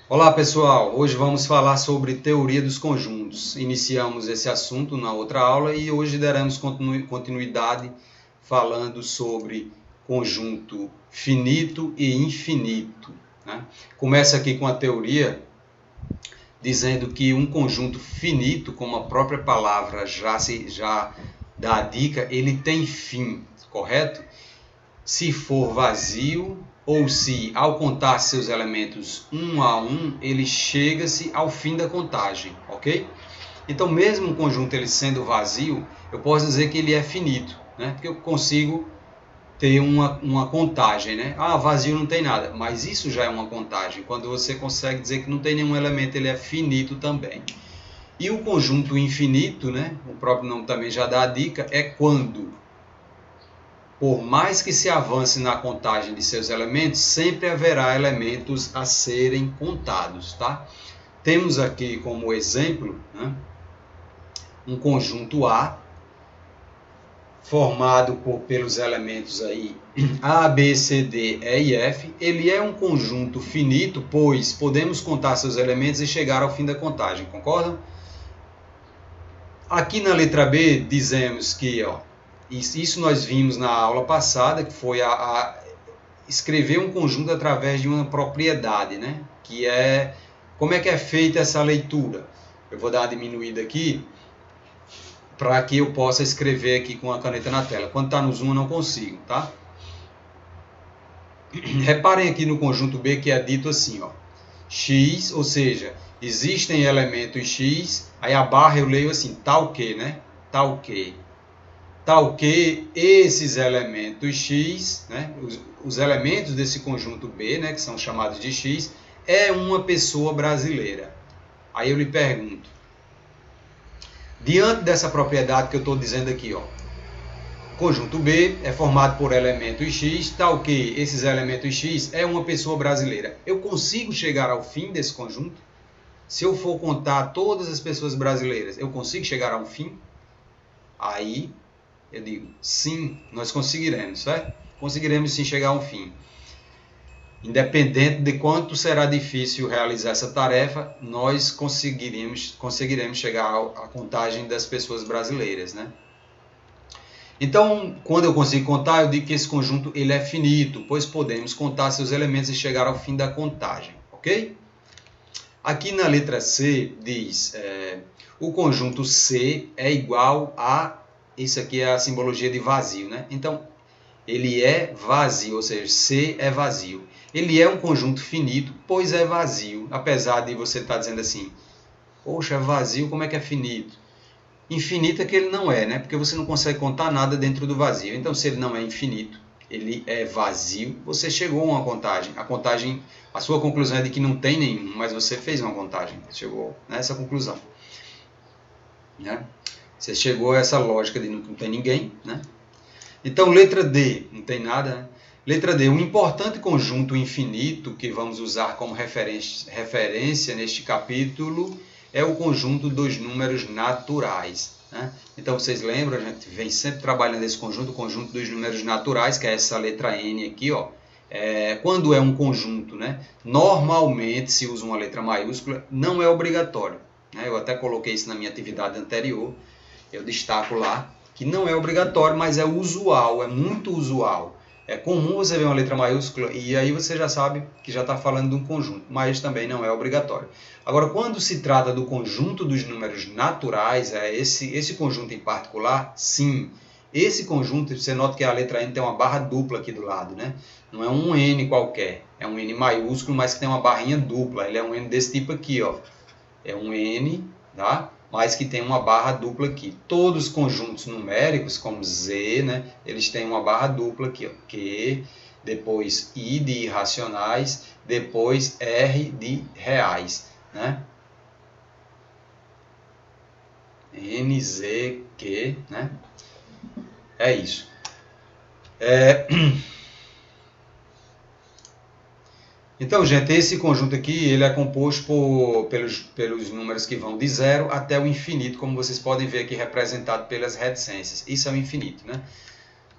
Olá pessoal, hoje vamos falar sobre teoria dos conjuntos. Iniciamos esse assunto na outra aula e hoje daremos continuidade falando sobre conjunto finito e infinito, né? Começa aqui com a teoria dizendo que um conjunto finito, como a própria palavra já dá a dica, ele tem fim, correto? Se for vazio ou se, ao contar seus elementos um a um, ele chega-se ao fim da contagem, ok? Então, mesmo um conjunto ele sendo vazio, eu posso dizer que ele é finito, né? Porque eu consigo ter uma contagem, né? Ah, vazio não tem nada, mas isso já é uma contagem. Quando você consegue dizer que não tem nenhum elemento, ele é finito também. E o conjunto infinito, né? O próprio nome também já dá a dica, é quando por mais que se avance na contagem de seus elementos, sempre haverá elementos a serem contados, tá? Temos aqui como exemplo, né, um conjunto A formado pelos elementos aí A, B, C, D, E e F. Ele é um conjunto finito, pois podemos contar seus elementos e chegar ao fim da contagem, concordam? Aqui na letra B dizemos que, ó, isso nós vimos na aula passada, que foi escrever um conjunto através de uma propriedade, né? Que é como é que é feita essa leitura. Eu vou dar uma diminuída aqui para que eu possa escrever aqui com a caneta na tela. Quando está no zoom eu não consigo, tá? Reparem aqui no conjunto B que é dito assim, ó, x, ou seja, existem elementos x, aí a barra eu leio assim, tal que, né? Tal que esses elementos x, né, os elementos desse conjunto B, né, que são chamados de x, é uma pessoa brasileira. Aí eu lhe pergunto, diante dessa propriedade que eu estou dizendo aqui, ó, conjunto B é formado por elementos x, tal que esses elementos x é uma pessoa brasileira. Eu consigo chegar ao fim desse conjunto? Se eu for contar todas as pessoas brasileiras, eu consigo chegar ao fim? Aí eu digo, sim, nós conseguiremos, certo? Conseguiremos sim chegar ao fim. Independente de quanto será difícil realizar essa tarefa, nós conseguiremos chegar à contagem das pessoas brasileiras, né? Então, quando eu consigo contar, eu digo que esse conjunto ele é finito, pois podemos contar seus elementos e chegar ao fim da contagem, ok? Aqui na letra C diz, o conjunto C é igual a, isso aqui é a simbologia de vazio, né? Então, ele é vazio, ou seja, C é vazio. Ele é um conjunto finito, pois é vazio, apesar de você estar dizendo assim, poxa, vazio, como é que é finito? Infinito é que ele não é, né? Porque você não consegue contar nada dentro do vazio. Então, se ele não é infinito, ele é vazio, você chegou a uma contagem. A sua conclusão é de que não tem nenhum, mas você fez uma contagem, chegou nessa conclusão, né? Você chegou a essa lógica de não tem ninguém, né? Então, letra D, não tem nada, né? Letra D, um importante conjunto infinito que vamos usar como referência neste capítulo é o conjunto dos números naturais, né? Então, vocês lembram, a gente vem sempre trabalhando esse conjunto, o conjunto dos números naturais, que é essa letra N aqui, ó. Quando é um conjunto, né? Normalmente se usa uma letra maiúscula, não é obrigatório, né? Eu até coloquei isso na minha atividade anterior, eu destaco lá, que não é obrigatório, mas é usual, é muito usual. É comum você ver uma letra maiúscula e aí você já sabe que já está falando de um conjunto, mas também não é obrigatório. Agora, quando se trata do conjunto dos números naturais, esse conjunto em particular, sim. Esse conjunto, você nota que a letra N tem uma barra dupla aqui do lado, né? Não é um N qualquer, é um N maiúsculo, mas que tem uma barrinha dupla. Ele é um N desse tipo aqui, ó. É um N, tá? Mas que tem uma barra dupla aqui. Todos os conjuntos numéricos, como Z, né, eles têm uma barra dupla aqui, ó, Q, depois I de irracionais, depois R de reais, né? N, Z, Q, né? É isso. Então, gente, esse conjunto aqui ele é composto pelos números que vão de 0 até o infinito, como vocês podem ver aqui representado pelas reticências. Isso é o infinito, né?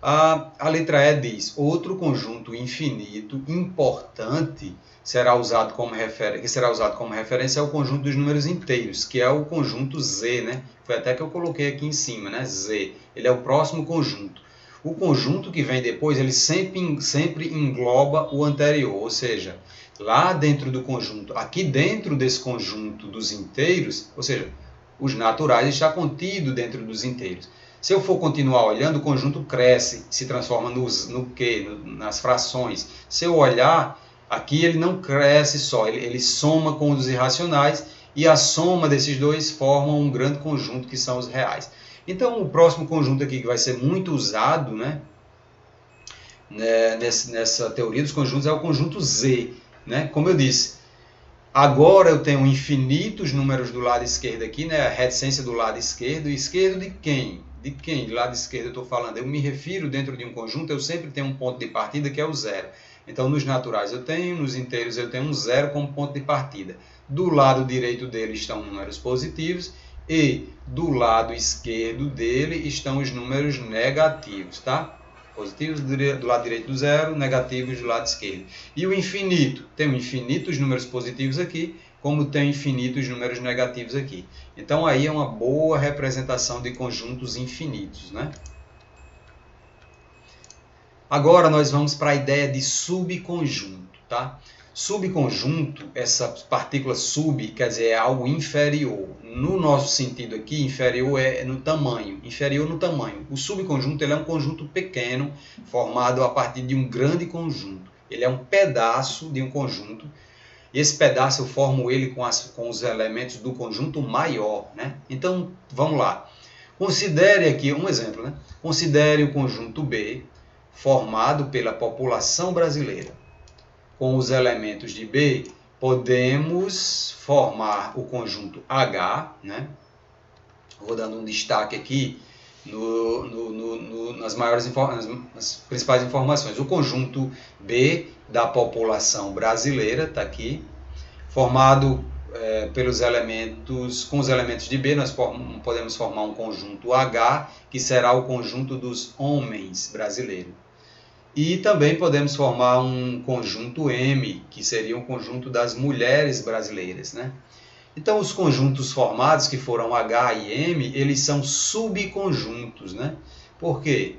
A letra E diz: outro conjunto infinito importante será usado como referência ao conjunto dos números inteiros, que é o conjunto Z, né? Foi até que eu coloquei aqui em cima, né? Z. Ele é o próximo conjunto. O conjunto que vem depois, ele sempre engloba o anterior, ou seja, lá dentro do conjunto, aqui dentro desse conjunto dos inteiros, ou seja, os naturais está contido dentro dos inteiros. Se eu for continuar olhando, o conjunto cresce, se transforma no quê? Nas frações. Se eu olhar, aqui ele não cresce só, ele soma com os irracionais e a soma desses dois forma um grande conjunto que são os reais. Então, o próximo conjunto aqui que vai ser muito usado, né, nessa teoria dos conjuntos é o conjunto Z. Né? Como eu disse, agora eu tenho infinitos números do lado esquerdo aqui, né, a reticência do lado esquerdo. E esquerdo de quem? De quem? Do lado esquerdo eu estou falando. Eu me refiro dentro de um conjunto, eu sempre tenho um ponto de partida que é o zero. Então, nos naturais eu tenho, nos inteiros eu tenho um zero como ponto de partida. Do lado direito dele estão números positivos e do lado esquerdo dele estão os números negativos, tá? Positivos do lado direito do zero, negativos do lado esquerdo. E o infinito? Tem infinitos números positivos aqui, como tem infinitos números negativos aqui. Então, aí é uma boa representação de conjuntos infinitos, né? Agora, nós vamos para a ideia de subconjunto, tá? Subconjunto, essa partícula sub, quer dizer, é algo inferior. No nosso sentido aqui, inferior é no tamanho. Inferior no tamanho. O subconjunto ele é um conjunto pequeno, formado a partir de um grande conjunto. Ele é um pedaço de um conjunto. Esse pedaço eu formo ele com os elementos do conjunto maior, né? Então, vamos lá. Considere aqui um exemplo, né? Considere o conjunto B, formado pela população brasileira. Com os elementos de B, podemos formar o conjunto H, né? Vou dando um destaque aqui nas principais informações. O conjunto B da população brasileira está aqui, formado pelos elementos, com os elementos de B, nós podemos formar um conjunto H, que será o conjunto dos homens brasileiros. E também podemos formar um conjunto M, que seria um conjunto das mulheres brasileiras, né? Então, os conjuntos formados, que foram H e M, eles são subconjuntos, né? Por quê?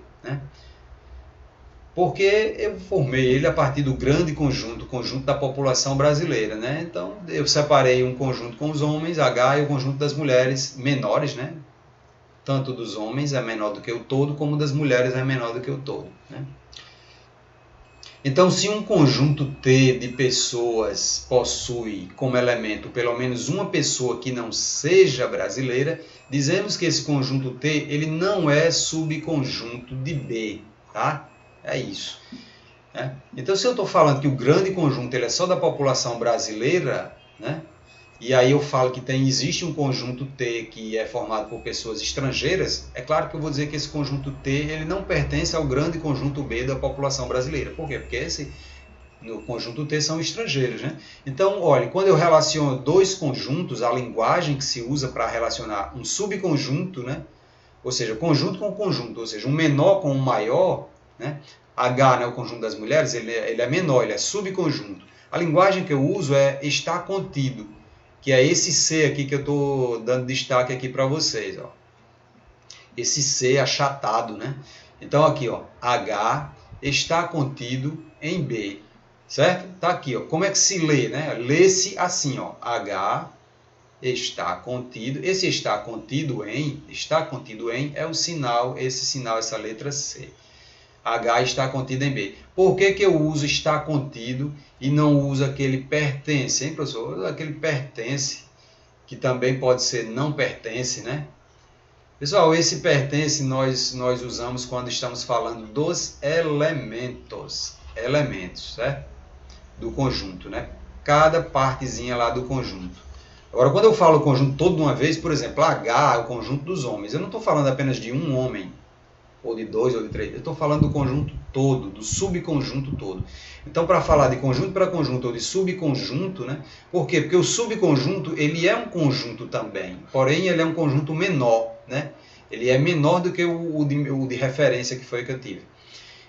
Porque eu formei ele a partir do grande conjunto, o conjunto da população brasileira, né? Então, eu separei um conjunto com os homens, H, e o conjunto das mulheres menores, né? Tanto dos homens é menor do que o todo, como das mulheres é menor do que o todo, né? Então, se um conjunto T de pessoas possui como elemento pelo menos uma pessoa que não seja brasileira, dizemos que esse conjunto T ele não é subconjunto de B, tá? É isso. Né? Então, se eu estou falando que o grande conjunto ele é só da população brasileira, né? E aí eu falo que existe um conjunto T que é formado por pessoas estrangeiras, é claro que eu vou dizer que esse conjunto T ele não pertence ao grande conjunto B da população brasileira. Por quê? Porque no conjunto T são estrangeiros, né? Então, olha, quando eu relaciono dois conjuntos, a linguagem que se usa para relacionar um subconjunto, né? Ou seja, conjunto com conjunto, ou seja, um menor com um maior, né? H, né, o conjunto das mulheres, ele é menor, ele é subconjunto. A linguagem que eu uso é está contido, que é esse C aqui que eu estou dando destaque aqui para vocês. Ó. Esse C achatado, né? Então aqui, ó, H está contido em B, certo? Tá aqui, ó. Como é que se lê, né? Lê-se assim, ó, H está contido. Esse está contido em é o sinal, esse sinal, essa letra C. H está contido em B. Por que eu uso está contido e não uso aquele pertence, hein, professor? Aquele pertence, que também pode ser não pertence, né? Pessoal, esse pertence nós usamos quando estamos falando dos elementos, certo? Do conjunto, né? Cada partezinha lá do conjunto. Agora, quando eu falo o conjunto todo de uma vez, por exemplo, H é o conjunto dos homens. Eu não estou falando apenas de um homem, ou de dois, ou de três. Eu estou falando do conjunto todo, do subconjunto todo. Então, para falar de conjunto para conjunto ou de subconjunto, né? Por quê? Porque o subconjunto, ele é um conjunto também, porém ele é um conjunto menor, né? Ele é menor do que o de referência que foi que eu tive.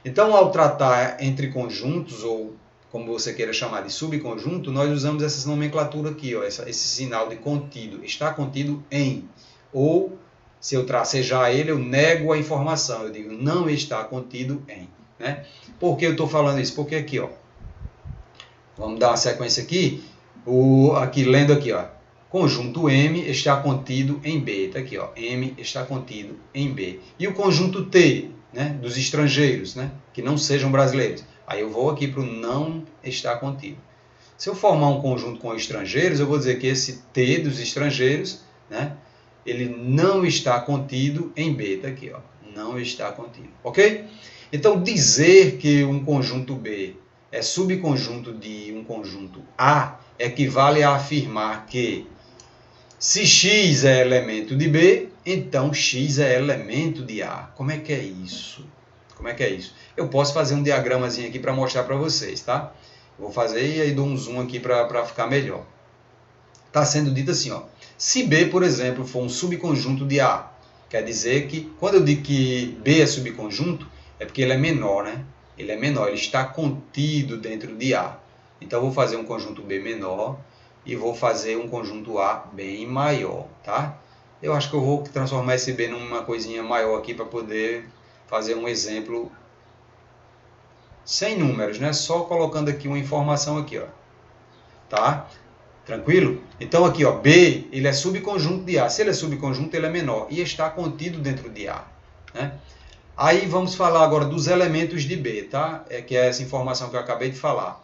Então, ao tratar entre conjuntos, ou como você queira chamar de subconjunto, nós usamos essa nomenclatura aqui, ó, esse sinal de contido. Está contido em. Ou, se eu tracejar ele, eu nego a informação. Eu digo, não está contido em. Né? Por que eu estou falando isso? Porque aqui, ó, vamos dar uma sequência aqui. Aqui lendo aqui, ó. Conjunto M está contido em B. Está aqui, ó. M está contido em B. E o conjunto T, né, dos estrangeiros, né, que não sejam brasileiros. Aí eu vou aqui para o não está contido. Se eu formar um conjunto com estrangeiros, eu vou dizer que esse T dos estrangeiros, né, ele não está contido em B. Está aqui, ó. Não está contido. Ok? Então, dizer que um conjunto B é subconjunto de um conjunto A equivale a afirmar que se X é elemento de B, então X é elemento de A. Como é que é isso? Como é que é isso? Eu posso fazer um diagramazinho aqui para mostrar para vocês, tá? Vou fazer e aí dou um zoom aqui para ficar melhor. Está sendo dito assim, ó. Se B, por exemplo, for um subconjunto de A, quer dizer que, quando eu digo que B é subconjunto, é porque ele é menor, né? Ele é menor, ele está contido dentro de A. Então, eu vou fazer um conjunto B menor e vou fazer um conjunto A bem maior, tá? Eu acho que eu vou transformar esse B numa coisinha maior aqui para poder fazer um exemplo sem números, né? Só colocando aqui uma informação aqui, ó. Tá? Tranquilo? Então aqui, ó, B, ele é subconjunto de A. Se ele é subconjunto, ele é menor e está contido dentro de A, né? Aí vamos falar agora dos elementos de B, tá? Que é essa informação que eu acabei de falar.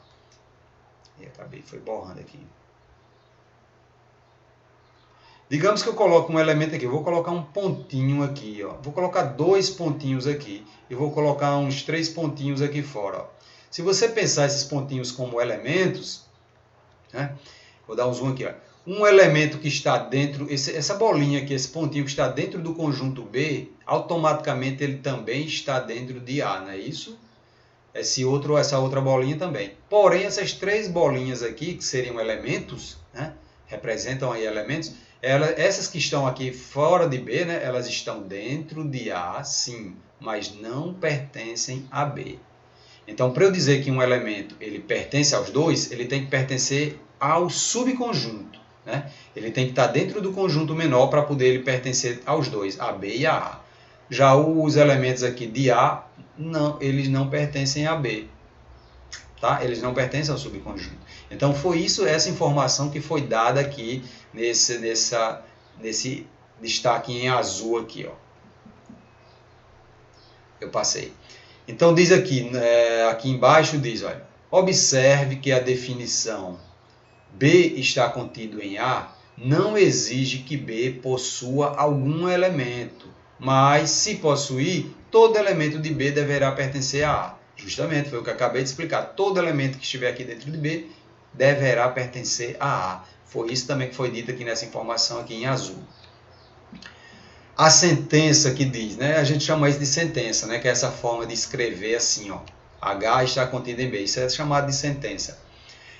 Foi borrando aqui. Digamos que eu coloco um elemento aqui, eu vou colocar um pontinho aqui, ó. Vou colocar 2 pontinhos aqui e vou colocar uns 3 pontinhos aqui fora, ó. Se você pensar esses pontinhos como elementos, né? Vou dar um zoom aqui, ó. Um elemento que está dentro, essa bolinha aqui, esse pontinho que está dentro do conjunto B, automaticamente ele também está dentro de A, não é isso? Essa outra bolinha também. Porém, essas 3 bolinhas aqui, que seriam elementos, né, representam aí elementos, essas que estão aqui fora de B, né, elas estão dentro de A, sim, mas não pertencem a B. Então, para eu dizer que um elemento ele pertence aos dois, ele tem que pertencer ao subconjunto, né? Ele tem que estar dentro do conjunto menor para poder ele pertencer aos dois, a B e a A. Já os elementos aqui de A, não, eles não pertencem a B, tá? Eles não pertencem ao subconjunto. Então, foi essa informação que foi dada aqui nesse destaque em azul aqui, ó. Eu passei. Então diz aqui, aqui embaixo diz, olha, observe que a definição B está contido em A não exige que B possua algum elemento, mas se possuir, todo elemento de B deverá pertencer a A. Justamente, foi o que eu acabei de explicar. Todo elemento que estiver aqui dentro de B deverá pertencer a A. Foi isso também que foi dito aqui nessa informação aqui em azul. A sentença que diz, né? A gente chama isso de sentença, né? Que é essa forma de escrever assim, ó. H está contido em B. Isso é chamado de sentença.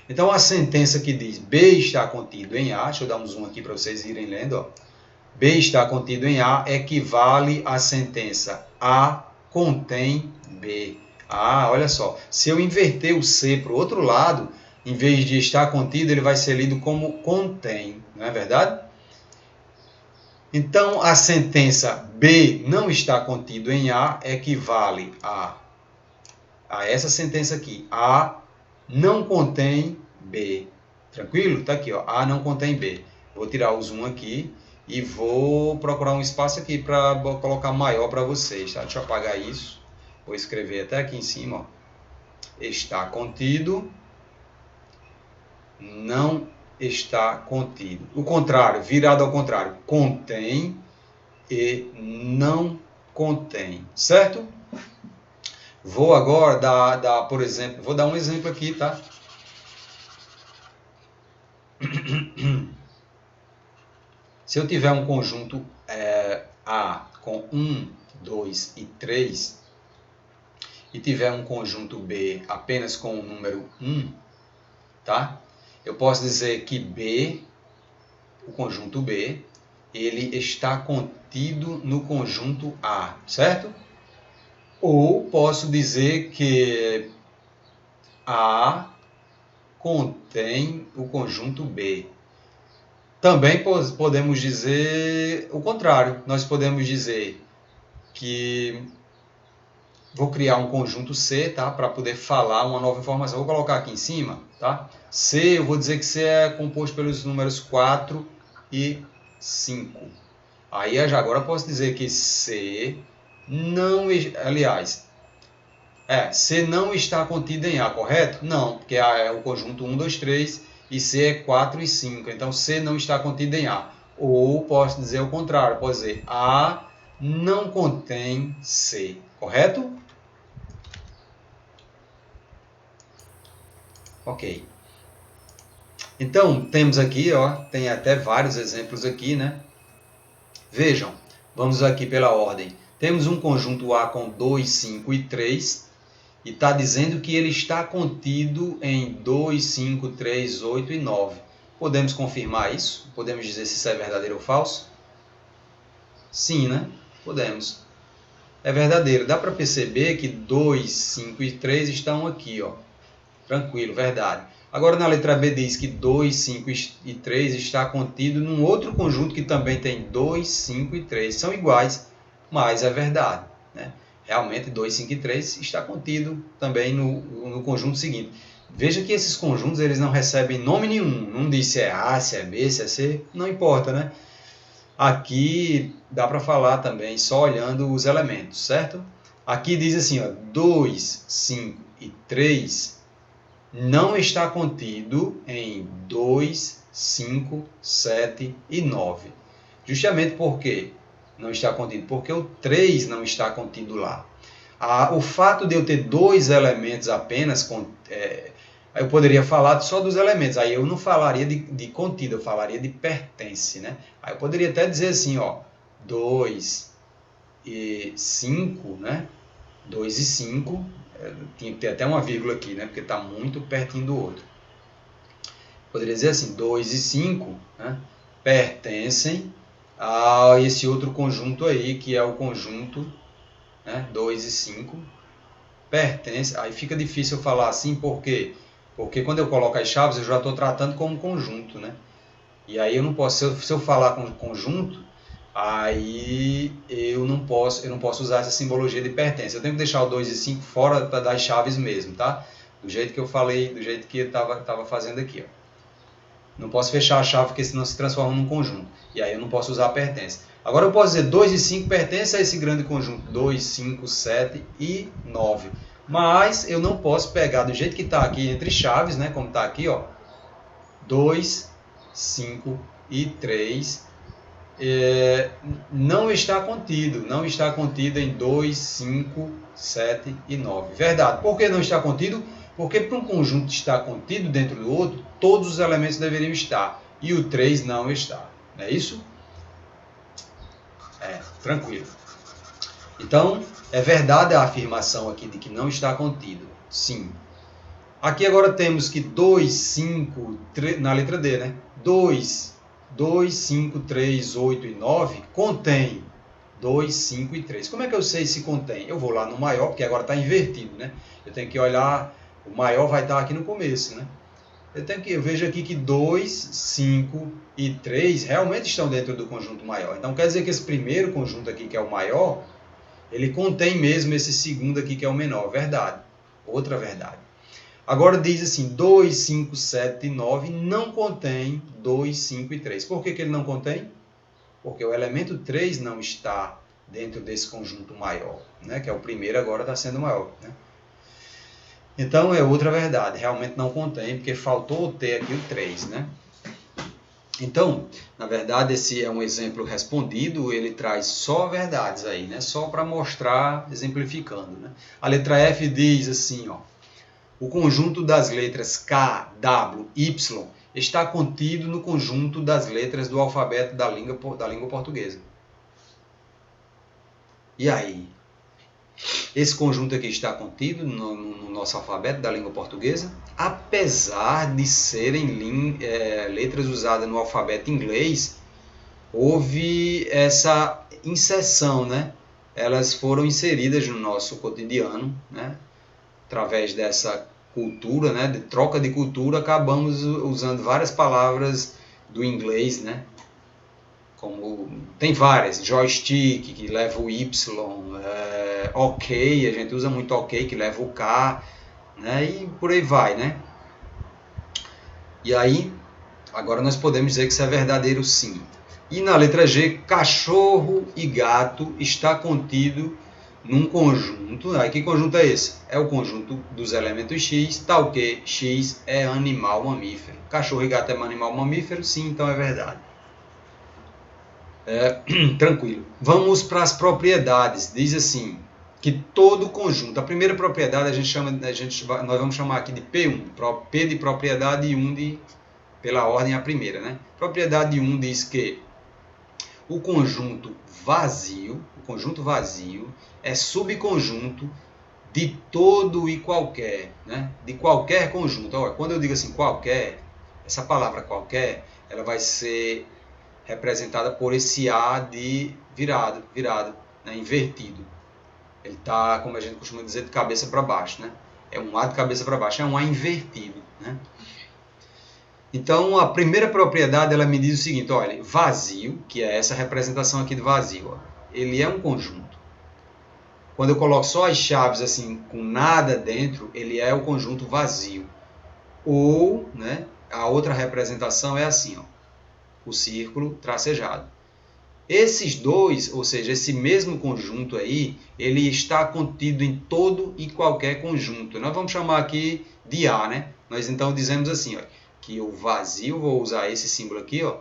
Então, a sentença que diz B está contido em A, deixa eu dar um zoom aqui para vocês irem lendo, ó. B está contido em A equivale à sentença A contém B. Ah, olha só. Se eu inverter o C para o outro lado, em vez de estar contido, ele vai ser lido como contém. Não é verdade? Então, a sentença B não está contido em A equivale a essa sentença aqui. A não contém B. Tranquilo? Está aqui, ó. A não contém B. Vou tirar o zoom aqui e vou procurar um espaço aqui para colocar maior para vocês. Tá? Deixa eu apagar isso. Vou escrever até aqui em cima. Ó. Está contido. Não está contido. O contrário, virado ao contrário, contém e não contém, certo? Vou agora dar, por exemplo, vou dar um exemplo aqui, tá? Se eu tiver um conjunto A com 1, 2 e 3 e tiver um conjunto B apenas com o número 1, tá? Eu posso dizer que B, o conjunto B, ele está contido no conjunto A, certo? Ou posso dizer que A contém o conjunto B. Também podemos dizer o contrário. Nós podemos dizer que vou criar um conjunto C, tá? Para poder falar uma nova informação. Vou colocar aqui em cima, tá? C, eu vou dizer que C é composto pelos números 4 e 5. Aí agora eu posso dizer que C não, aliás, C não está contido em A, correto? Não, porque A é o conjunto 1, 2, 3 e C é 4 e 5. Então C não está contido em A. Ou posso dizer o contrário, posso dizer A não contém C, correto? Ok. Então, temos aqui, tem até vários exemplos aqui, né? Vejam, vamos aqui pela ordem. Temos um conjunto A com 2, 5 e 3, e está dizendo que ele está contido em 2, 5, 3, 8 e 9. Podemos confirmar isso? Podemos dizer se isso é verdadeiro ou falso? Sim, né? Podemos. É verdadeiro. Dá para perceber que 2, 5 e 3 estão aqui, ó. Tranquilo, verdade. Agora na letra B diz que 2, 5 e 3 está contido num outro conjunto que também tem 2, 5 e 3. São iguais, mas é verdade, né? Realmente 2, 5 e 3 está contido também no conjunto seguinte. Veja que esses conjuntos eles não recebem nome nenhum. Não diz se é A, se é B, se é C, não importa, né? Aqui dá para falar também só olhando os elementos, certo? Aqui diz assim, 2, 5 e 3 não está contido em 2, 5, 7 e 9. Justamente por quê não está contido? Porque o 3 não está contido lá. O fato de eu ter dois elementos apenas, eu poderia falar só dos elementos, aí eu não falaria de contido, eu falaria de pertence, né? Aí eu poderia até dizer assim, 2 e 5, né? 2 e 5, tinha que ter até uma vírgula aqui, né? Porque está muito pertinho do outro. Poderia dizer assim, 2 e 5, né? Pertencem a esse outro conjunto aí, que é o conjunto, né? 2 e 5, pertence. Aí fica difícil eu falar assim, por quê? Porque quando eu coloco as chaves, eu já estou tratando como conjunto, né? E aí eu não posso, se eu falar com conjunto, aí eu não posso usar essa simbologia de pertence. Eu tenho que deixar o 2 e 5 fora das chaves mesmo, tá? Do jeito que eu falei, do jeito que eu estava fazendo aqui, ó. Não posso fechar a chave, porque senão se transforma num conjunto. E aí eu não posso usar pertence. Agora eu posso dizer 2 e 5 pertencem a esse grande conjunto. 2, 5, 7 e 9. Mas eu não posso pegar do jeito que está aqui entre chaves, né? Como está aqui, 2, 5 e 3. Não está contido. Não está contido em 2, 5, 7 e 9. Verdade. Por que não está contido? Porque para um conjunto estar contido dentro do outro, todos os elementos deveriam estar. E o 3 não está. Não é isso? Tranquilo. Então, é verdade a afirmação aqui de que não está contido. Sim. Aqui agora temos que 2, 5, 3, na letra D, né? 2, 5, 3, 8 e 9 contém 2, 5 e 3. Como é que eu sei se contém? Eu vou lá no maior, porque agora está invertido, né? Eu tenho que olhar, o maior vai estar aqui no começo, né? Eu vejo aqui que 2, 5 e 3 realmente estão dentro do conjunto maior. Então quer dizer que esse primeiro conjunto aqui, que é o maior, ele contém mesmo esse segundo aqui, que é o menor. Verdade. Outra verdade. Agora diz assim, 2, 5, 7 e 9 não contém 2, 5 e 3. Por que ele não contém? Porque o elemento 3 não está dentro desse conjunto maior, né? Que é o primeiro, agora está sendo maior, né? Então é outra verdade, realmente não contém, porque faltou ter aqui o 3, né? Então, na verdade, esse é um exemplo respondido, ele traz só verdades aí, né? Só para mostrar, exemplificando, né? A letra F diz assim, o conjunto das letras K, W, Y está contido no conjunto das letras do alfabeto da língua portuguesa. E aí? Esse conjunto aqui está contido no nosso alfabeto da língua portuguesa, apesar de serem letras usadas no alfabeto inglês, houve essa inserção, né? Elas foram inseridas no nosso cotidiano, né? Através dessa cultura, né? De troca de cultura, acabamos usando várias palavras do inglês, né? Como tem várias, joystick, que leva o Y, ok, a gente usa muito ok, que leva o K, né? E por aí vai, né? E aí, agora nós podemos dizer que isso é verdadeiro sim. E na letra G, cachorro e gato está contido num conjunto. Que conjunto é esse? É o conjunto dos elementos X, tal que X é animal mamífero. Cachorro e gato é animal mamífero? Sim, então é verdade. Tranquilo. Vamos para as propriedades. Diz assim, que todo conjunto, a primeira propriedade nós vamos chamar aqui de P1, P de propriedade e 1 pela ordem a primeira, né? Propriedade 1 diz que o conjunto vazio é subconjunto de todo e qualquer, né? De qualquer conjunto. Olha, quando eu digo assim qualquer, essa palavra qualquer, ela vai ser representada por esse A de virado, né? Invertido. Ele está, como a gente costuma dizer, de cabeça para baixo, né? É um A de cabeça para baixo, é um A invertido, né? Então, a primeira propriedade, ela me diz o seguinte, olha, vazio, que é essa representação aqui de vazio, ó, ele é um conjunto. Quando eu coloco só as chaves assim, com nada dentro, ele é o conjunto vazio. Ou, né, a outra representação é assim, ó, o círculo tracejado. Esses dois, ou seja, esse mesmo conjunto aí, ele está contido em todo e qualquer conjunto. Nós vamos chamar aqui de A, né? Nós então dizemos assim, ó, que o vazio, vou usar esse símbolo aqui, ó,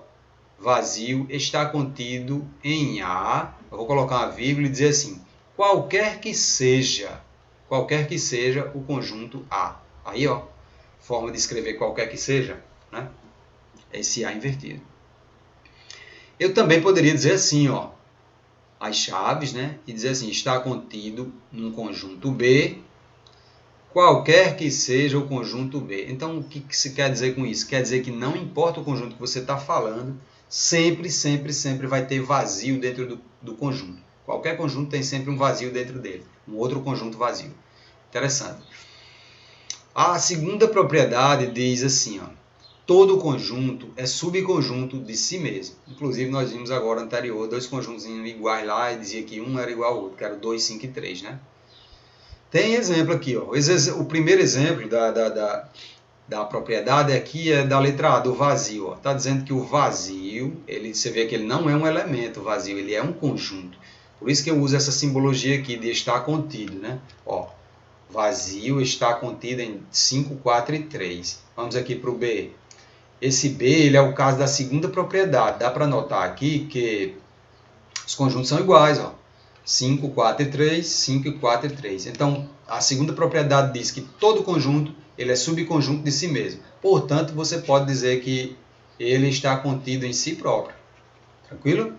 vazio está contido em A, eu vou colocar uma vírgula e dizer assim, qualquer que seja o conjunto A. Aí, ó, forma de escrever qualquer que seja, né? Esse A invertido. Eu também poderia dizer assim, ó, as chaves, né? E dizer assim, está contido num conjunto B, qualquer que seja o conjunto B. Então, o que se quer dizer com isso? Quer dizer que não importa o conjunto que você está falando, sempre vai ter vazio dentro do conjunto. Qualquer conjunto tem sempre um vazio dentro dele, um outro conjunto vazio. Interessante. A segunda propriedade diz assim, ó, todo conjunto é subconjunto de si mesmo. Inclusive, nós vimos agora anterior dois conjuntos iguais lá e dizia que um era igual ao outro, que era o 2, 5 e 3, né? Tem exemplo aqui, ó. O primeiro exemplo da propriedade aqui é da letra A, do vazio. Está dizendo que o vazio, você vê que ele não é um elemento vazio, ele é um conjunto. Por isso que eu uso essa simbologia aqui de estar contido, né? Ó, vazio está contido em 5, 4 e 3. Vamos aqui para o B. Esse B ele é o caso da segunda propriedade. Dá para notar aqui que os conjuntos são iguais, ó. 5, 4 e 3, 5 e 4 e 3. Então, a segunda propriedade diz que todo conjunto ele é subconjunto de si mesmo. Portanto, você pode dizer que ele está contido em si próprio. Tranquilo?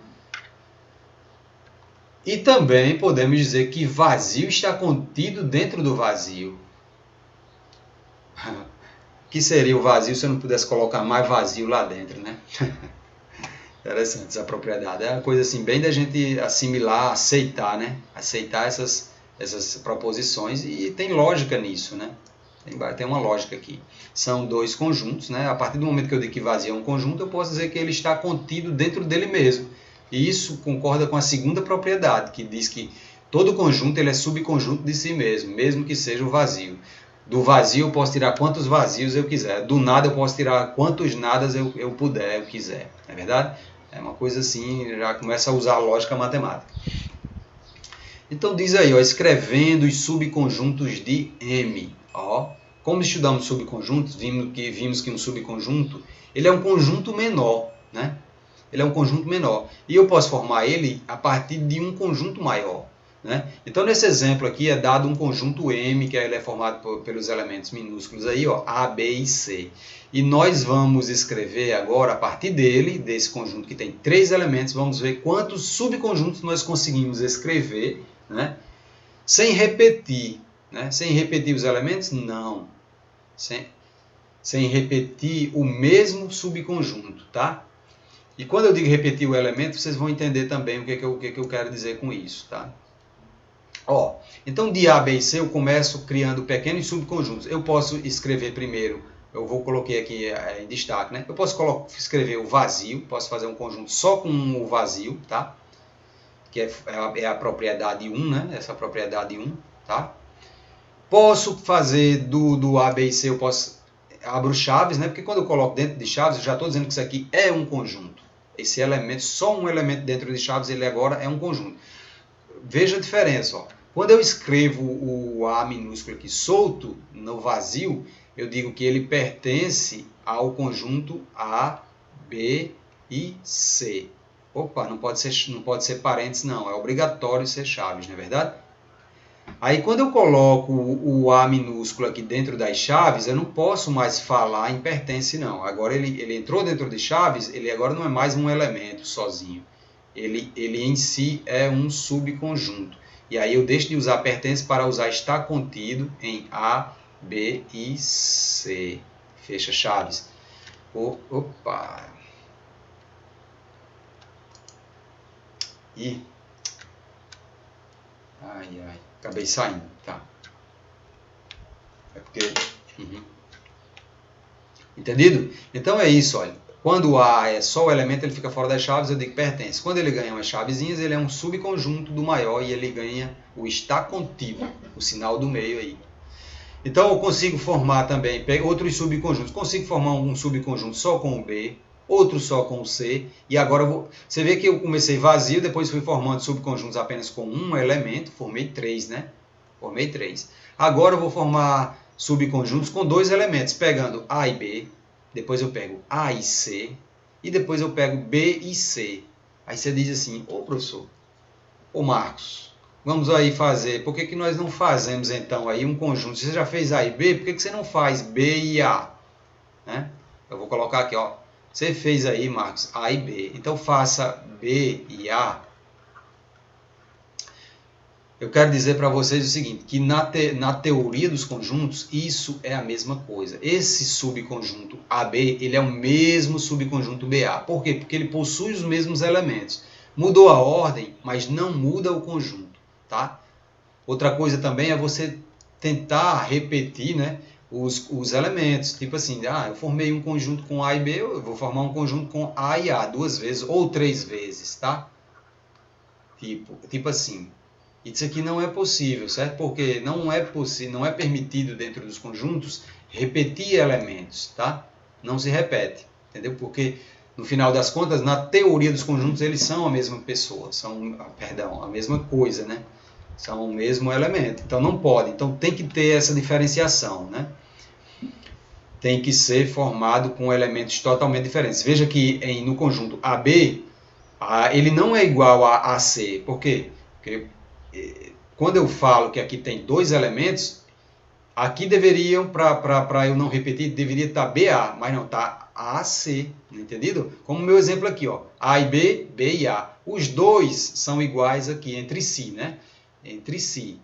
E também podemos dizer que vazio está contido dentro do vazio. O que seria o vazio se eu não pudesse colocar mais vazio lá dentro, né? Interessante essa propriedade. É uma coisa assim, bem da gente assimilar, aceitar, né? Aceitar essas proposições e tem lógica nisso, né? Tem uma lógica aqui. São dois conjuntos, né? A partir do momento que eu digo que vazio é um conjunto, eu posso dizer que ele está contido dentro dele mesmo. E isso concorda com a segunda propriedade, que diz que todo conjunto ele é subconjunto de si mesmo, mesmo que seja o vazio. Do vazio eu posso tirar quantos vazios eu quiser. Do nada eu posso tirar quantos nadas eu puder, eu quiser. Não é verdade? É uma coisa assim, já começa a usar a lógica matemática. Então diz aí, ó, escrevendo os subconjuntos de M. Ó, como estudamos subconjuntos, vimos que um subconjunto ele é um conjunto menor, né? Ele é um conjunto menor. E eu posso formar ele a partir de um conjunto maior. Né? Então, nesse exemplo aqui é dado um conjunto M, que ele é formado pelos elementos minúsculos aí, ó, A, B e C. E nós vamos escrever agora, a partir dele, desse conjunto que tem 3 elementos, vamos ver quantos subconjuntos nós conseguimos escrever, né? Sem repetir. Né? Sem repetir os elementos? Não. Sem repetir o mesmo subconjunto, tá? E quando eu digo repetir o elemento, vocês vão entender também o que eu quero dizer com isso, tá? Ó, então de A, B e C eu começo criando pequenos subconjuntos. Eu posso escrever primeiro, eu vou coloquei aqui em destaque, né? Eu posso escrever o vazio, posso fazer um conjunto só com o vazio, tá? Que é a propriedade 1, né? Essa propriedade 1, tá? Posso fazer do A, B e C, eu posso abro chaves, né? Porque quando eu coloco dentro de chaves, eu já estou dizendo que isso aqui é um conjunto. Esse elemento, só um elemento dentro de chaves, ele agora é um conjunto. Veja a diferença, ó. Quando eu escrevo o A minúsculo aqui solto, no vazio, eu digo que ele pertence ao conjunto A, B e C. Opa, não pode ser parênteses, não. É obrigatório ser chaves, não é verdade? Aí quando eu coloco o A minúsculo aqui dentro das chaves, eu não posso mais falar em pertence, não. Agora ele entrou dentro de chaves, ele agora não é mais um elemento sozinho. Ele em si é um subconjunto. E aí eu deixo de usar pertence para usar está contido em A, B e C. Fecha chaves. Opa! Ih! Ai, ai. Acabei saindo, tá? É porque... Entendido? Então é isso, olha. Quando o A é só o elemento, ele fica fora das chaves, eu digo que pertence. Quando ele ganha umas chavezinhas, ele é um subconjunto do maior e ele ganha o está contido, o sinal do meio aí. Então eu consigo formar também outros subconjuntos. Consigo formar um subconjunto só com o B, outro só com o C. E agora você vê que eu comecei vazio, depois fui formando subconjuntos apenas com um elemento. Formei 3, né? Formei 3. Agora eu vou formar subconjuntos com 2 elementos, pegando A e B. Depois eu pego A e C. E depois eu pego B e C. Aí você diz assim, ô professor, ô Marcos, vamos aí fazer, por que nós não fazemos então aí um conjunto? Você já fez A e B, por que você não faz B e A? Né? Eu vou colocar aqui, ó. Você fez aí, Marcos, A e B. Então faça B e A. Eu quero dizer para vocês o seguinte, que na teoria dos conjuntos, isso é a mesma coisa. Esse subconjunto AB, ele é o mesmo subconjunto BA. Por quê? Porque ele possui os mesmos elementos. Mudou a ordem, mas não muda o conjunto, tá? Outra coisa também é você tentar repetir, né, os elementos. Tipo assim, eu formei um conjunto com A e B, eu vou formar um conjunto com A e A 2 vezes ou 3 vezes, tá? Tipo assim. Isso aqui não é possível, certo? Porque não é permitido dentro dos conjuntos repetir elementos, tá? Não se repete, entendeu? Porque no final das contas, na teoria dos conjuntos, eles são a mesma pessoa, a mesma coisa, né? São o mesmo elemento. Então não pode. Então tem que ter essa diferenciação, né? Tem que ser formado com elementos totalmente diferentes. Veja que no conjunto AB, ele não é igual a AC. Por quê? Porque quando eu falo que aqui tem 2 elementos, aqui deveriam, para eu não repetir, deveria estar BA, mas não, está AC, entendido? Como o meu exemplo aqui, ó, A e B, B e A. Os dois são iguais aqui entre si, né? Entre si.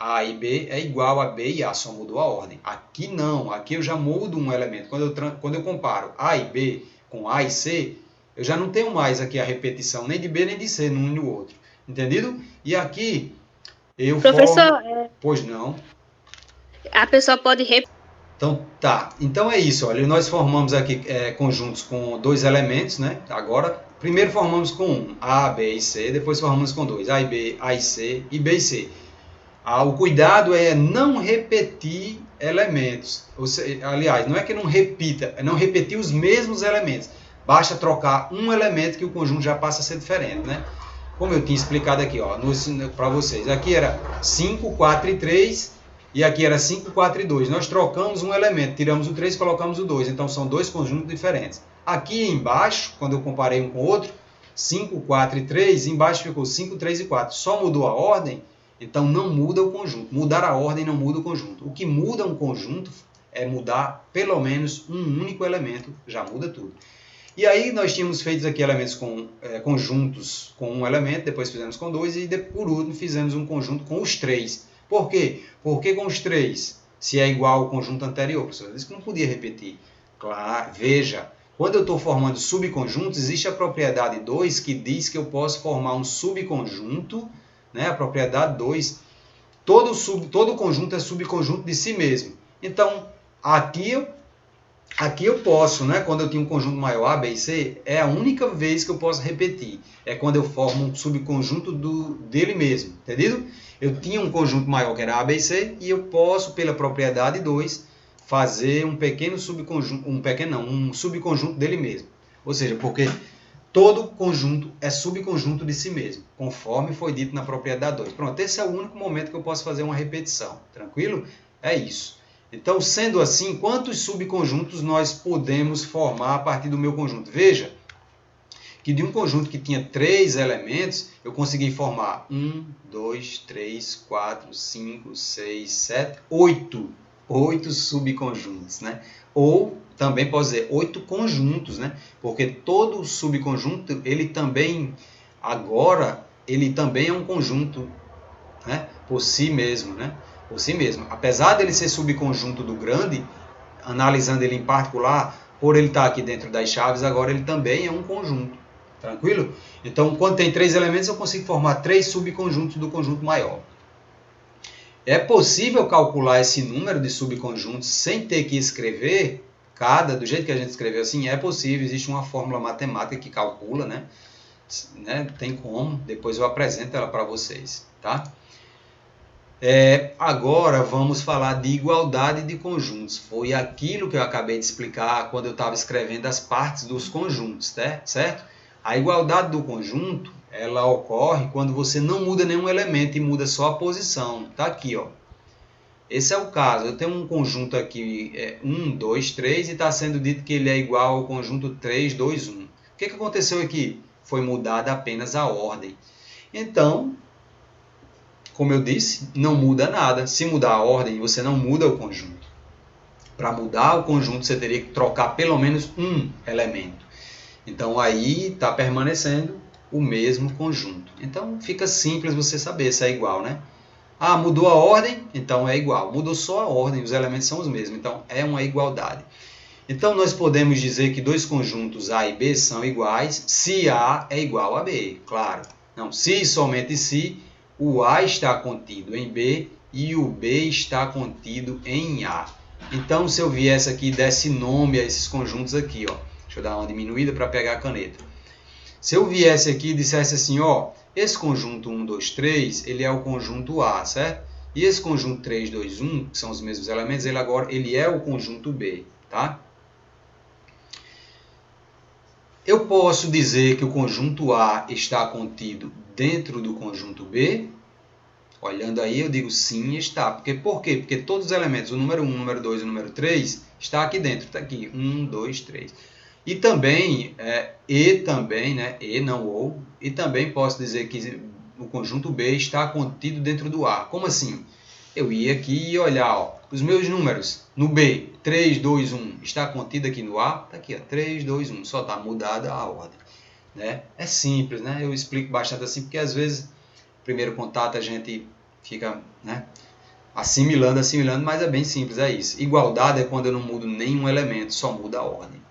A e B é igual a B e A, só mudou a ordem. Aqui não, aqui eu já mudo um elemento. Quando eu comparo A e B com A e C, eu já não tenho mais aqui a repetição nem de B nem de C num e no outro. Entendido? E aqui eu Professor, Pois não. A pessoa pode repetir. Então tá. Então é isso. Olha, nós formamos aqui conjuntos com 2 elementos, né? Agora, primeiro formamos com um, A, B e C. Depois formamos com 2, A e B, A e C e B e C. O cuidado é não repetir elementos. Aliás, não é que não repita, é não repetir os mesmos elementos. Basta trocar um elemento que o conjunto já passa a ser diferente, né? Como eu tinha explicado aqui, ó, para vocês. Aqui era 5, 4 e 3, e aqui era 5, 4 e 2. Nós trocamos um elemento, tiramos o 3 e colocamos o 2. Então são 2 conjuntos diferentes. Aqui embaixo, quando eu comparei um com o outro, 5, 4 e 3, embaixo ficou 5, 3 e 4. Só mudou a ordem, então não muda o conjunto. Mudar a ordem não muda o conjunto. O que muda um conjunto é mudar pelo menos um único elemento, já muda tudo. E aí nós tínhamos feito aqui elementos conjuntos com um elemento, depois fizemos com 2 e por último fizemos um conjunto com os 3. Por quê? Por que com os 3? Se é igual ao conjunto anterior, professor, eu disse que não podia repetir. Claro, veja, quando eu estou formando subconjuntos, existe a propriedade 2 que diz que eu posso formar um subconjunto, né? A propriedade 2, todo conjunto é subconjunto de si mesmo. Então, aqui eu posso, né? Quando eu tenho um conjunto maior A, B e C, é a única vez que eu posso repetir. É quando eu formo um subconjunto dele mesmo, entendido? Eu tinha um conjunto maior que era A, B e C, e eu posso, pela propriedade 2, fazer um pequeno subconjunto, um subconjunto dele mesmo. Ou seja, porque todo conjunto é subconjunto de si mesmo, conforme foi dito na propriedade 2. Pronto, esse é o único momento que eu posso fazer uma repetição. Tranquilo? É isso. Então, sendo assim, quantos subconjuntos nós podemos formar a partir do meu conjunto? Veja que de um conjunto que tinha 3 elementos, eu consegui formar 1, 2, 3, 4, 5, 6, 7, 8. 8 subconjuntos, né? Ou também pode dizer 8 conjuntos, né? Porque todo subconjunto, ele também é um conjunto, né? Por si mesmo, né? Por si mesmo. Apesar dele ser subconjunto do grande, analisando ele em particular, por ele estar aqui dentro das chaves, agora ele também é um conjunto. Tranquilo? Então, quando tem 3 elementos, eu consigo formar 3 subconjuntos do conjunto maior. É possível calcular esse número de subconjuntos sem ter que escrever cada, do jeito que a gente escreveu assim? É possível, existe uma fórmula matemática que calcula, né? Tem como, depois eu apresento ela para vocês, tá? Agora vamos falar de igualdade de conjuntos. Foi aquilo que eu acabei de explicar quando eu estava escrevendo as partes dos conjuntos, certo? A igualdade do conjunto, ela ocorre quando você não muda nenhum elemento e muda só a posição. Tá aqui, ó. Esse é o caso. Eu tenho um conjunto aqui, 1, 2, 3, e está sendo dito que ele é igual ao conjunto 3, 2, 1. O que aconteceu aqui? Foi mudada apenas a ordem. Então, como eu disse, não muda nada. Se mudar a ordem, você não muda o conjunto. Para mudar o conjunto, você teria que trocar pelo menos um elemento. Então, aí está permanecendo o mesmo conjunto. Então, fica simples você saber se é igual, né? Ah, mudou a ordem? Então é igual. Mudou só a ordem, os elementos são os mesmos. Então, é uma igualdade. Então, nós podemos dizer que dois conjuntos A e B são iguais se A é igual a B, claro. Não, se e somente se o A está contido em B e o B está contido em A. Então, se eu viesse aqui e desse nome a esses conjuntos aqui, ó. Deixa eu dar uma diminuída para pegar a caneta. Se eu viesse aqui e dissesse assim, ó, esse conjunto 1, 2, 3, ele é o conjunto A, certo? E esse conjunto 3, 2, 1, que são os mesmos elementos, ele é o conjunto B, tá? Eu posso dizer que o conjunto A está contido dentro do conjunto B? Olhando aí, eu digo sim, está. Por quê? Porque todos os elementos, o número 1, o número 2 e o número 3, está aqui dentro. Está aqui, 1, 2, 3. E também, né? E não ou. E também posso dizer que o conjunto B está contido dentro do A. Como assim? Eu ia aqui e olhar, ó, os meus números no B, 3, 2, 1, está contido aqui no A? Está aqui, ó, 3, 2, 1, só está mudada a ordem. Né? É simples, né? Eu explico bastante assim, porque às vezes, primeiro contato, a gente fica, né, assimilando, mas é bem simples, é isso. Igualdade é quando eu não mudo nenhum elemento, só muda a ordem.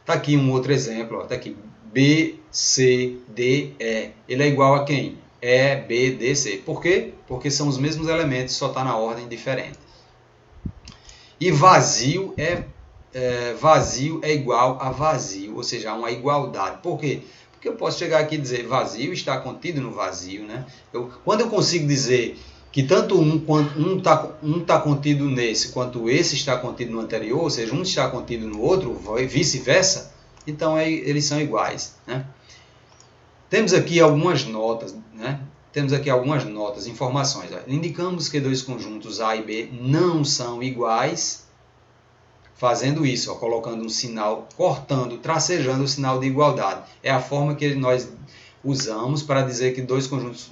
Está aqui um outro exemplo, está aqui, B, C, D, E. Ele é igual a quem? E, B, D, C. Por quê? Porque são os mesmos elementos, só está na ordem diferente. E vazio é igual a vazio, ou seja, há uma igualdade. Por quê? Porque eu posso chegar aqui e dizer vazio está contido no vazio, né? Quando eu consigo dizer que tanto um está contido nesse, quanto esse está contido no anterior, ou seja, um está contido no outro, vice-versa, então eles são iguais, né? Temos aqui algumas notas, né? Informações. Ó. Indicamos que dois conjuntos A e B não são iguais, fazendo isso, ó, colocando um sinal, tracejando o sinal de igualdade. É a forma que nós usamos para dizer que dois conjuntos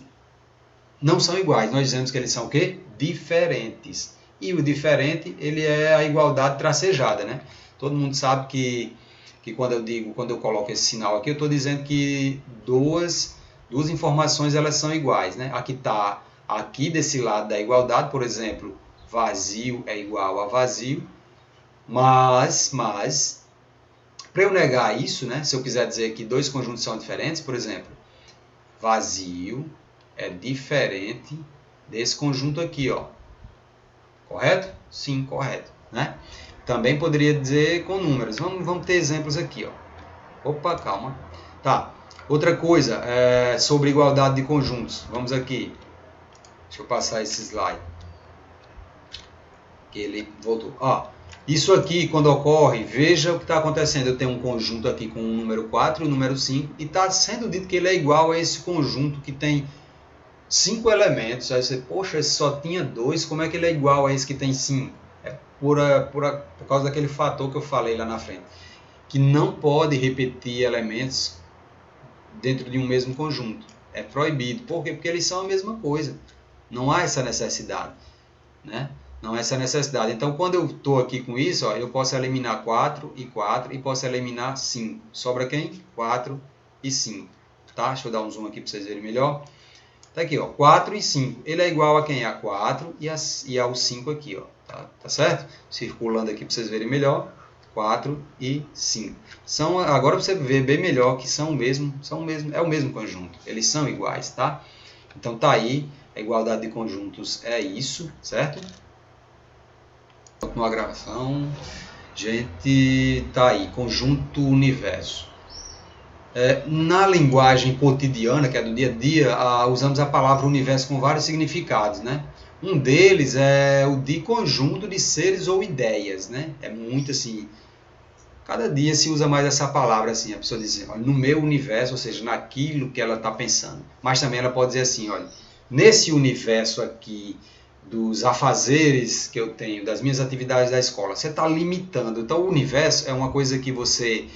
não são iguais. Nós dizemos que eles são o quê? Diferentes. E o diferente, ele é a igualdade tracejada, né? Todo mundo sabe que quando eu coloco esse sinal aqui, eu estou dizendo que duas informações elas são iguais, né? Aqui está, aqui desse lado da igualdade, por exemplo, vazio é igual a vazio, mas Para eu negar isso, né, se eu quiser dizer que dois conjuntos são diferentes, por exemplo, vazio é diferente desse conjunto aqui, ó. Correto? Sim, correto, né? Também poderia dizer com números. Vamos ter exemplos aqui, ó. Opa, calma. Tá. Outra coisa sobre igualdade de conjuntos. Vamos aqui. Deixa eu passar esse slide. Que ele voltou. Ó, isso aqui, quando ocorre, veja o que está acontecendo. Eu tenho um conjunto aqui com o número 4 e o número 5. E está sendo dito que ele é igual a esse conjunto que tem 5 elementos. Aí você, poxa, esse só tinha 2. Como é que ele é igual a esse que tem 5? É por causa daquele fator que eu falei lá na frente. Que não pode repetir elementos dentro de um mesmo conjunto. É proibido. Por quê? Porque eles são a mesma coisa. Não há essa necessidade, né? Não há essa necessidade. Então, quando eu estou aqui com isso, ó, eu posso eliminar 4 e posso eliminar 5. Sobra quem? 4 e 5. Tá? Deixa eu dar um zoom aqui para vocês verem melhor. Tá aqui, ó, 4 e 5. Ele é igual a quem? A 4 e ao 5 aqui, ó. Tá certo? Circulando aqui para vocês verem melhor. 4 e 5. Agora você vê bem melhor que é o mesmo conjunto. Eles são iguais, tá? Então tá aí, a igualdade de conjuntos é isso, certo? Continuar a gravação. Gente, tá aí, conjunto universo. Na linguagem cotidiana, que é do dia a dia, usamos a palavra universo com vários significados, né? Um deles é o de conjunto de seres ou ideias, né? É muito assim. Cada dia se usa mais essa palavra assim, a pessoa diz, olha, no meu universo, ou seja, naquilo que ela está pensando. Mas também ela pode dizer assim, olha, nesse universo aqui dos afazeres que eu tenho, das minhas atividades da escola, você está limitando. Então o universo é uma coisa que você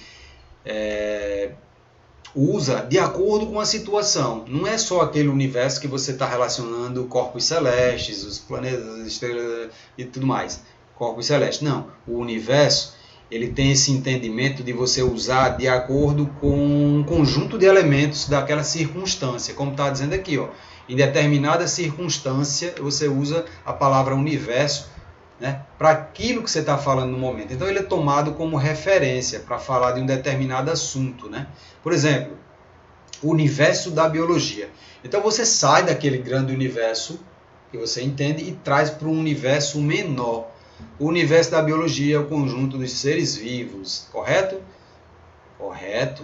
usa de acordo com a situação. Não é só aquele universo que você está relacionando corpos celestes, os planetas, as estrelas e tudo mais. Corpos celestes. Não. O universo, ele tem esse entendimento de você usar de acordo com um conjunto de elementos daquela circunstância. Como está dizendo aqui, ó. Em determinada circunstância, você usa a palavra universo, né, para aquilo que você está falando no momento. Então ele é tomado como referência para falar de um determinado assunto, né? Por exemplo, o universo da biologia. Então você sai daquele grande universo que você entende e traz para um universo menor. O universo da biologia é o conjunto dos seres vivos, correto? Correto.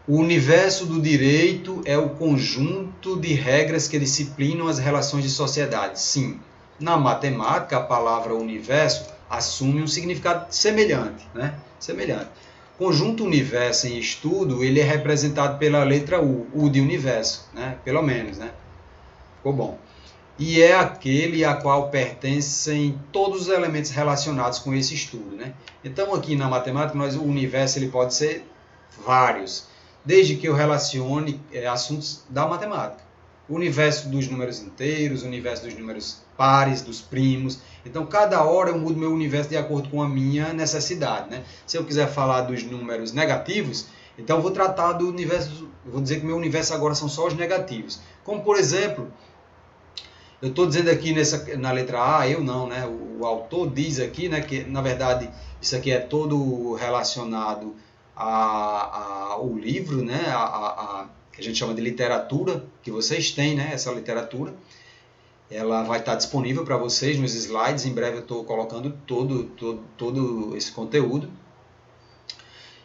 O universo do direito é o conjunto de regras que disciplinam as relações de sociedade. Sim. Na matemática, a palavra universo assume um significado semelhante, né? Semelhante. Conjunto universo em estudo, ele é representado pela letra U de universo, né? Pelo menos, né? Ficou bom. E é aquele a qual pertencem todos os elementos relacionados com esse estudo, né? Então, aqui na matemática, o universo ele pode ser vários, desde que eu relacione assuntos da matemática. O universo dos números inteiros, o universo dos números pares, dos primos. Então, cada hora eu mudo meu universo de acordo com a minha necessidade, né? Se eu quiser falar dos números negativos, então eu vou tratar do universo, vou dizer que meu universo agora são só os negativos. Como, por exemplo, eu estou dizendo aqui na letra A, eu não, né? O autor diz aqui, né, que, na verdade, isso aqui é todo relacionado ao livro, né? Que a gente chama de literatura, que vocês têm, né? Essa literatura. Ela vai estar disponível para vocês nos slides. Em breve eu estou colocando todo esse conteúdo.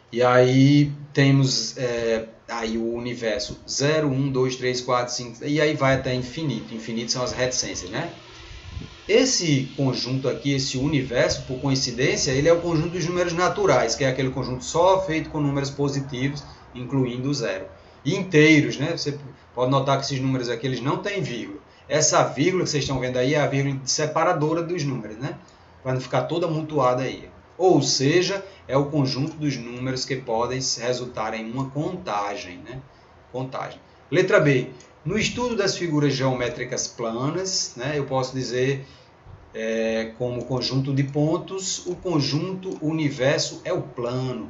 E aí temos aí o universo 0, 1, 2, 3, 4, 5, e aí vai até infinito. Infinito são as reticências, né? Esse conjunto aqui, esse universo, por coincidência, ele é o conjunto dos números naturais, que é aquele conjunto só feito com números positivos, incluindo o zero. E inteiros, né? Você pode notar que esses números aqui eles não têm vírgula. Essa vírgula que vocês estão vendo aí é a vírgula separadora dos números, né? Para não ficar toda amontoada aí. Ou seja, é o conjunto dos números que podem resultar em uma contagem, né? Contagem. Letra B. No estudo das figuras geométricas planas, né, eu posso dizer como conjunto de pontos, o conjunto universo é o plano.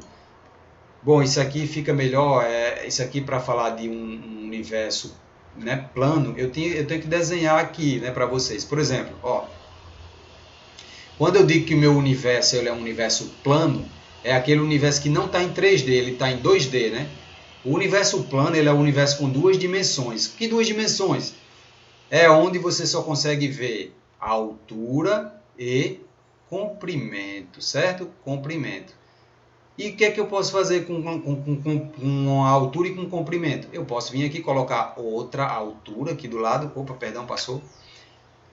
Bom, isso aqui fica melhor, isso aqui para falar de um universo, né, plano, eu tenho que desenhar aqui, né, para vocês. Por exemplo, ó, quando eu digo que o meu universo ele é um universo plano, é aquele universo que não está em 3D, ele está em 2D, né? O universo plano, ele é um universo com duas dimensões. Que duas dimensões? É onde você só consegue ver a altura e comprimento, certo? Comprimento. E o que é que eu posso fazer com a altura e com comprimento? Eu posso vir aqui colocar outra altura aqui do lado. Opa, perdão, passou.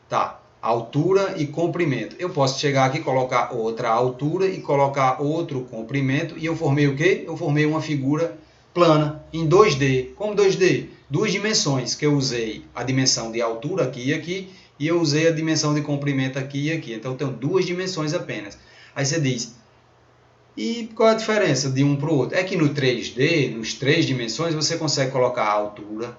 Tá, altura e comprimento. Eu posso chegar aqui, colocar outra altura e colocar outro comprimento. E eu formei o quê? Eu formei uma figura plana em 2D. Como 2D? Duas dimensões, que eu usei a dimensão de altura aqui e aqui, e eu usei a dimensão de comprimento aqui e aqui. Então, eu tenho duas dimensões apenas. Aí você diz, e qual a diferença de um para o outro? É que no 3D, nos 3 dimensões, você consegue colocar altura,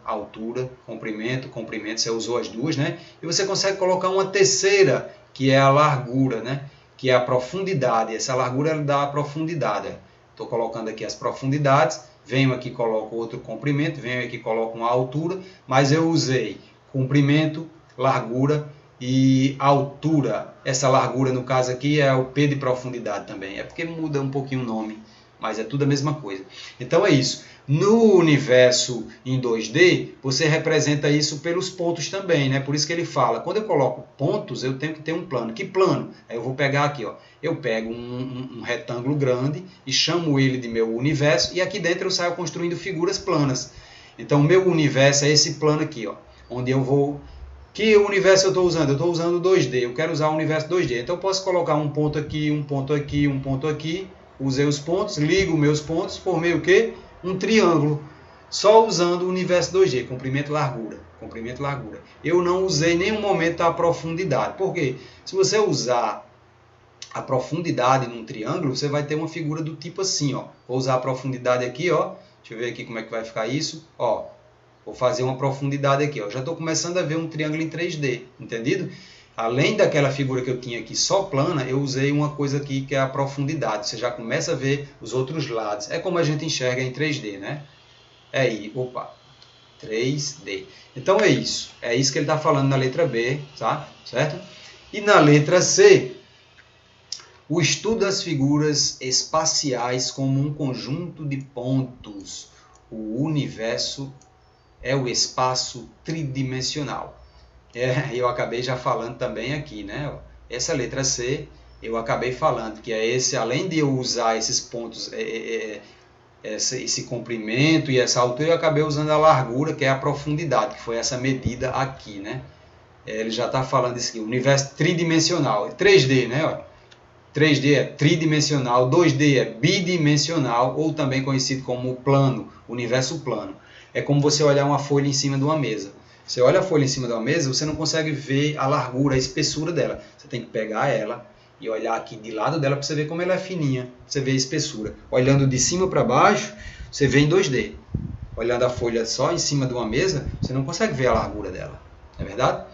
comprimento, você usou as duas, né? E você consegue colocar uma terceira, que é a largura, né? Que é a profundidade. Essa largura dá a profundidade. Estou colocando aqui as profundidades, venho aqui e coloco outro comprimento, venho aqui e coloco uma altura, mas eu usei comprimento, largura e altura. Essa largura, no caso aqui, é o P de profundidade também. É porque muda um pouquinho o nome, mas é tudo a mesma coisa. Então é isso. No universo em 2D, você representa isso pelos pontos também, né? Por isso que ele fala, quando eu coloco pontos, eu tenho que ter um plano. Que plano? Aí eu vou pegar aqui, ó. Eu pego um retângulo grande e chamo ele de meu universo, e aqui dentro eu saio construindo figuras planas. Então o meu universo é esse plano aqui, ó, onde eu vou... Que universo eu estou usando? Eu estou usando 2D, eu quero usar o universo 2D. Então eu posso colocar um ponto aqui, um ponto aqui, um ponto aqui. Usei os pontos, ligo meus pontos, formei o quê? Um triângulo. Só usando o universo 2D, comprimento e largura. Comprimento e largura. Eu não usei em nenhum momento a profundidade. Por quê? Se você usar a profundidade num triângulo, você vai ter uma figura do tipo assim, ó. Vou usar a profundidade aqui, ó. Deixa eu ver aqui como é que vai ficar isso. Ó. Vou fazer uma profundidade aqui, ó. Já estou começando a ver um triângulo em 3D, entendido? Além daquela figura que eu tinha aqui só plana, eu usei uma coisa aqui que é a profundidade. Você já começa a ver os outros lados. É como a gente enxerga em 3D, né? É aí, opa, 3D. Então é isso. É isso que ele está falando na letra B, tá? Certo? E na letra C, o estudo das figuras espaciais como um conjunto de pontos. O universo é o espaço tridimensional. Eu acabei já falando também aqui, né? Essa letra C, eu acabei falando que é esse, além de eu usar esses pontos, esse comprimento e essa altura, eu acabei usando a largura, que é a profundidade, que foi essa medida aqui, né? Ele já está falando isso aqui, universo tridimensional, 3D, né? 3D é tridimensional, 2D é bidimensional, ou também conhecido como plano, universo plano. É como você olhar uma folha em cima de uma mesa. Você olha a folha em cima de uma mesa, você não consegue ver a largura, a espessura dela. Você tem que pegar ela e olhar aqui de lado dela para você ver como ela é fininha. Você vê a espessura. Olhando de cima para baixo, você vê em 2D. Olhando a folha só em cima de uma mesa, você não consegue ver a largura dela. Não é verdade?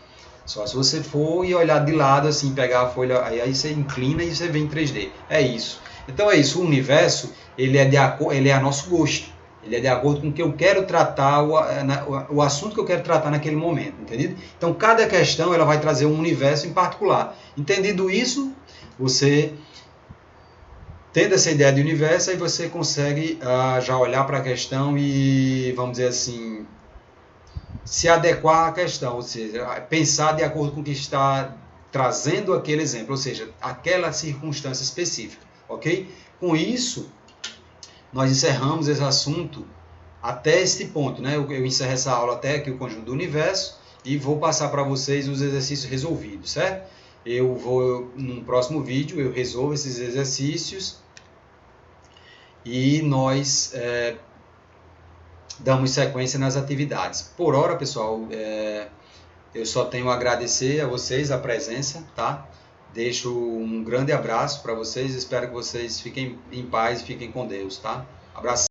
Só se você for e olhar de lado, assim, pegar a folha, aí você inclina e você vê em 3D. É isso. Então é isso. O universo, ele é a nosso gosto. Ele é de acordo com o que eu quero tratar, o assunto que eu quero tratar naquele momento, entendido? Então, cada questão ela vai trazer um universo em particular. Entendido isso, você, tendo essa ideia de universo, aí você consegue já olhar para a questão e, vamos dizer assim, se adequar à questão, ou seja, pensar de acordo com o que está trazendo aquele exemplo, ou seja, aquela circunstância específica, ok? Com isso, nós encerramos esse assunto até este ponto, né? Eu encerro essa aula até aqui, o conjunto do universo, e vou passar para vocês os exercícios resolvidos, certo? Eu vou, no próximo vídeo, eu resolvo esses exercícios e nós damos sequência nas atividades. Por hora, pessoal, eu só tenho a agradecer a vocês a presença, tá? Deixo um grande abraço para vocês, espero que vocês fiquem em paz e fiquem com Deus, tá? Abraço.